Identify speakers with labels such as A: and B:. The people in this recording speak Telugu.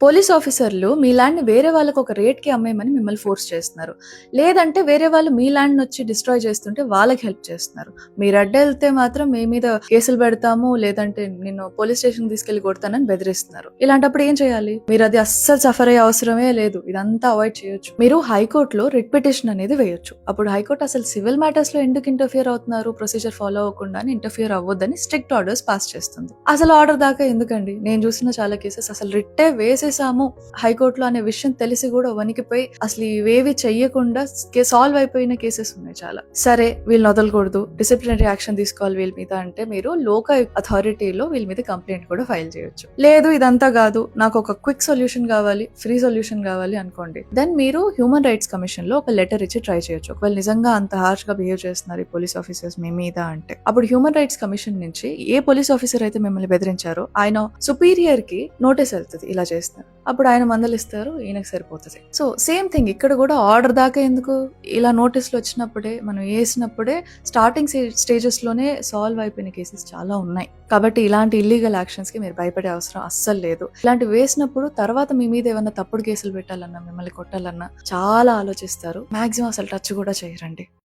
A: పోలీస్ ఆఫీసర్లు మీ ల్యాండ్‌ని వేరే వాళ్ళకి ఒక రేట్‌కి అమ్మేయమని మిమ్మల్ని ఫోర్స్ చేస్తున్నారు. లేదంటే వేరే వాళ్ళు మీ ల్యాండ్‌నొచ్చి డిస్ట్రాయ్ చేస్తుంటే వాళ్ళకి హెల్ప్ చేస్తున్నారు. మీరు అడ్డెళ్తే మాత్రం మీ మీద కేసులు పెడతాము, లేదంటే నిన్ను పోలీస్ స్టేషన్‌కి తీసుకెళ్ళి కొడతానని బెదిరిస్తున్నారు. ఇలాంటప్పుడు ఏం చేయాలి? మీరది అస్సలు సఫర్ అయ్యే అవసరమే లేదు. ఇదంతా అవాయిడ్ చేయొచ్చు. మీరు హైకోర్ట్‌లో రిట్ పిటిషన్ అనేది వేయొచ్చు. అప్పుడు హైకోర్ట్ అసలు సివిల్ మ్యాటర్స్‌లో ఎందుకు ఇంటర్ఫియర్ అవుతున్నారు, ప్రొసీజర్ ఫాలో అవ్వకుండా అని ఇంటర్ఫియర్ అవ్వొద్దని స్ట్రిక్ట్ ఆర్డర్స్ పాస్ చేస్తుంది. అసలు ఆర్డర్ దాకా ఎందుకండి? నేను చూసిన చాలా కేసెస్ అసలు రిట్టే వేసేసాము హైకోర్టులో అనే విషయం తెలిసి కూడా వణికిపోయి అసలు ఇవేవి చెయ్యకుండా సాల్వ్ అయిపోయిన కేసెస్ ఉన్నాయి చాలా. సరే వీళ్ళని వదలకూడదు, డిసిప్లినరీ యాక్షన్ తీసుకోవాలి వీళ్ళ మీద అంటే మీరు లోకల్ అథారిటీలో వీళ్ళ మీద కంప్లైంట్ కూడా ఫైల్ చేయొచ్చు. లేదు ఇదంతా కాదు, నాకు ఒక క్విక్ సొల్యూషన్ కావాలి, ఫ్రీ సొల్యూషన్ కావాలి అనుకోండి, దెన్ మీరు హ్యూమన్ రైట్స్ కమిషన్ లో ఒక లెటర్ ఇచ్చి ట్రై చేయొచ్చు. ఒకవేళ నిజంగా అంత హార్ష్ గా బిహేవ్ చేస్తున్నారు ఈ పోలీస్ ఆఫీసర్స్ మీ మీద అంటే, అప్పుడు హ్యూమన్ రైట్స్ కమిషన్ నుంచి ఏ పోలీస్ ఆఫీసర్ అయితే మిమ్మల్ని బెదిరించారో ఆయన సుపీరియర్ కి నోటీస్ వెళ్తుంది ఇలా చేస్తున్నారు. అప్పుడు ఆయన మందలిస్తారు, ఈయనకు సరిపోతుంది. సో సేమ్ థింగ్ ఇక్కడ కూడా ఆర్డర్ దాకా ఎందుకు? ఇలా నోటీసులు వచ్చినప్పుడే మనం వేసినప్పుడే స్టార్టింగ్ స్టేజెస్ లోనే సాల్వ్ అయిపోయిన కేసెస్ చాలా ఉన్నాయి. కాబట్టి ఇలాంటి ఇల్లీగల్ యాక్షన్స్ కి మీరు భయపడే అవసరం అస్సలు లేదు. ఇలాంటి వేసినప్పుడు తర్వాత మీ మీద ఏమన్నా తప్పుడు కేసులు పెట్టాలన్నా, మిమ్మల్ని కొట్టాలన్నా చాలా ఆలోచిస్తారు. మాక్సిమం అసలు టచ్ కూడా చేయరండి.